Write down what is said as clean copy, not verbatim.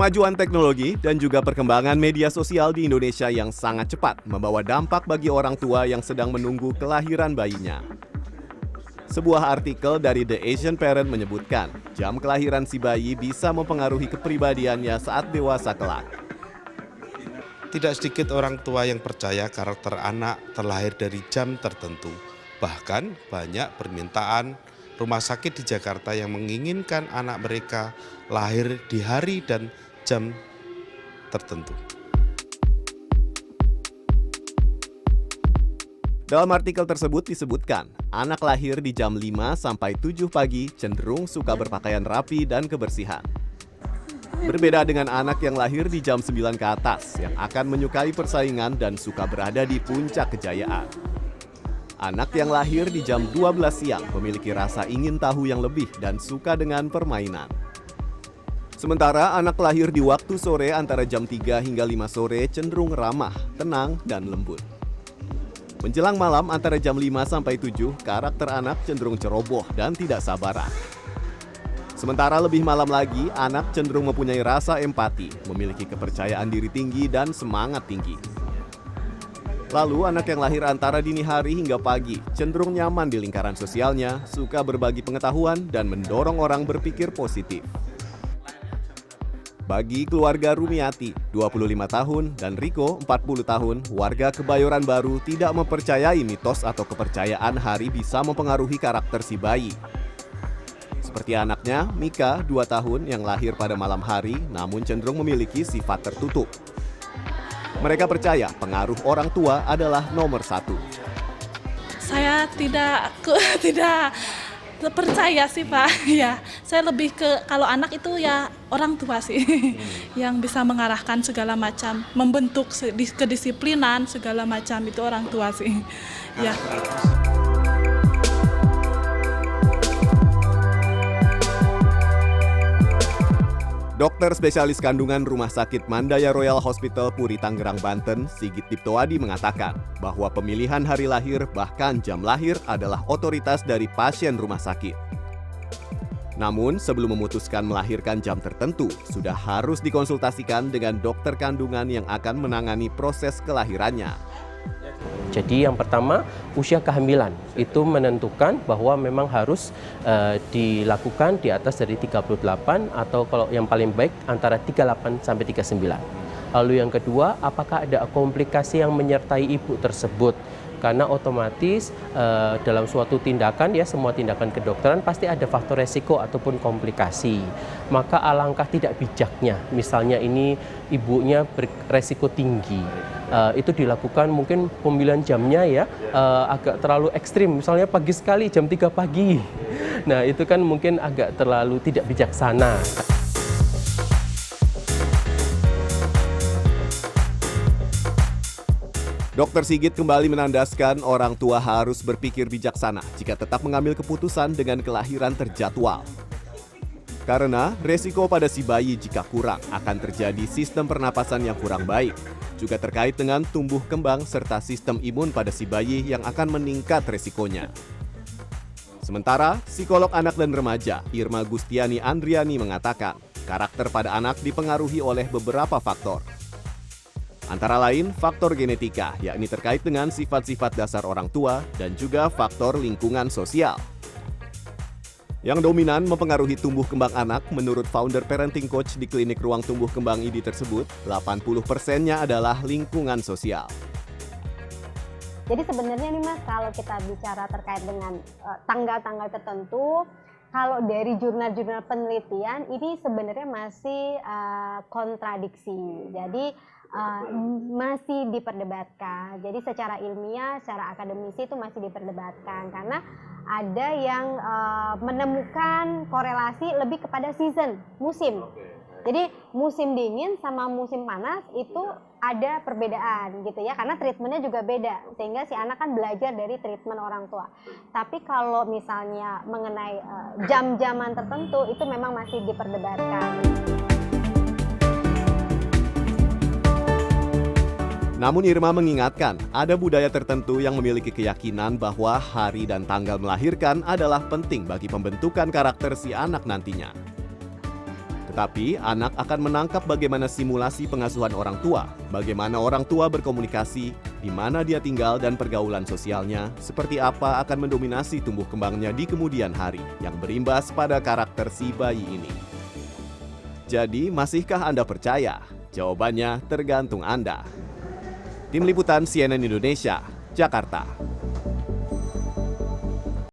Kemajuan teknologi dan juga perkembangan media sosial di Indonesia yang sangat cepat membawa dampak bagi orang tua yang sedang menunggu kelahiran bayinya. Sebuah artikel dari The Asian Parent menyebutkan, jam kelahiran si bayi bisa mempengaruhi kepribadiannya saat dewasa kelak. Tidak sedikit orang tua yang percaya karakter anak terlahir dari jam tertentu. Bahkan banyak permintaan rumah sakit di Jakarta yang menginginkan anak mereka lahir di hari dan jam tertentu. Dalam artikel tersebut disebutkan, anak lahir di jam 5 sampai 7 pagi cenderung suka berpakaian rapi dan kebersihan. Berbeda dengan anak yang lahir di jam 9 ke atas yang akan menyukai persaingan dan suka berada di puncak kejayaan. Anak yang lahir di jam 12 siang memiliki rasa ingin tahu yang lebih dan suka dengan permainan. Sementara anak lahir di waktu sore antara jam 3 hingga 5 sore cenderung ramah, tenang, dan lembut. Menjelang malam antara jam 5 sampai 7, karakter anak cenderung ceroboh dan tidak sabaran. Sementara lebih malam lagi, anak cenderung mempunyai rasa empati, memiliki kepercayaan diri tinggi dan semangat tinggi. Lalu anak yang lahir antara dini hari hingga pagi cenderung nyaman di lingkaran sosialnya, suka berbagi pengetahuan dan mendorong orang berpikir positif. Bagi keluarga Rumiati, 25 tahun, dan Riko, 40 tahun, warga Kebayoran Baru tidak mempercayai mitos atau kepercayaan hari bisa mempengaruhi karakter si bayi. Seperti anaknya, Mika, 2 tahun, yang lahir pada malam hari namun cenderung memiliki sifat tertutup. Mereka percaya pengaruh orang tua adalah nomor 1. Saya tidak percaya sih Pak, ya saya lebih ke kalau anak itu ya orang tua sih yang bisa mengarahkan segala macam, membentuk kedisiplinan segala macam itu orang tua sih, ya. Dokter spesialis kandungan Rumah Sakit Mandaya Royal Hospital Puri Tangerang, Banten, Sigit Diptoadi mengatakan bahwa pemilihan hari lahir bahkan jam lahir adalah otoritas dari pasien rumah sakit. Namun, sebelum memutuskan melahirkan jam tertentu, sudah harus dikonsultasikan dengan dokter kandungan yang akan menangani proses kelahirannya. Jadi yang pertama, usia kehamilan itu menentukan bahwa memang harus dilakukan di atas dari 38 atau kalau yang paling baik antara 38 sampai 39. Lalu yang kedua, apakah ada komplikasi yang menyertai ibu tersebut? Karena otomatis dalam suatu tindakan ya semua tindakan kedokteran pasti ada faktor resiko ataupun komplikasi. Maka alangkah tidak bijaknya, misalnya ini ibunya beresiko tinggi, itu dilakukan mungkin pemilihan jamnya ya agak terlalu ekstrim, misalnya pagi sekali jam 3 pagi. Nah itu kan mungkin agak terlalu tidak bijaksana. Dokter Sigit kembali menandaskan orang tua harus berpikir bijaksana jika tetap mengambil keputusan dengan kelahiran terjadwal. Karena resiko pada si bayi jika kurang akan terjadi sistem pernapasan yang kurang baik, juga terkait dengan tumbuh kembang serta sistem imun pada si bayi yang akan meningkat resikonya. Sementara, psikolog anak dan remaja Irma Gustiani Andriani mengatakan, karakter pada anak dipengaruhi oleh beberapa faktor. Antara lain faktor genetika, yakni terkait dengan sifat-sifat dasar orang tua dan juga faktor lingkungan sosial. Yang dominan mempengaruhi tumbuh kembang anak, menurut founder parenting coach di klinik ruang tumbuh kembang ID tersebut, 80%-nya adalah lingkungan sosial. Jadi sebenarnya nih Mas, kalau kita bicara terkait dengan tanggal-tanggal tertentu, kalau dari jurnal-jurnal penelitian ini sebenarnya masih kontradiksi. Jadi masih diperdebatkan. Jadi secara ilmiah, secara akademisi itu masih diperdebatkan karena ada yang menemukan korelasi lebih kepada season, musim. Jadi musim dingin sama musim panas itu ada perbedaan gitu ya, karena treatmentnya juga beda sehingga si anak kan belajar dari treatment orang tua. Tapi kalau misalnya mengenai jam-jaman tertentu itu memang masih diperdebatkan. Namun Irma mengingatkan, ada budaya tertentu yang memiliki keyakinan bahwa hari dan tanggal melahirkan adalah penting bagi pembentukan karakter si anak nantinya. Tetapi anak akan menangkap bagaimana simulasi pengasuhan orang tua, bagaimana orang tua berkomunikasi, di mana dia tinggal dan pergaulan sosialnya, seperti apa akan mendominasi tumbuh kembangnya di kemudian hari, yang berimbas pada karakter si bayi ini. Jadi, masihkah Anda percaya? Jawabannya tergantung Anda. Tim Liputan CNN Indonesia, Jakarta.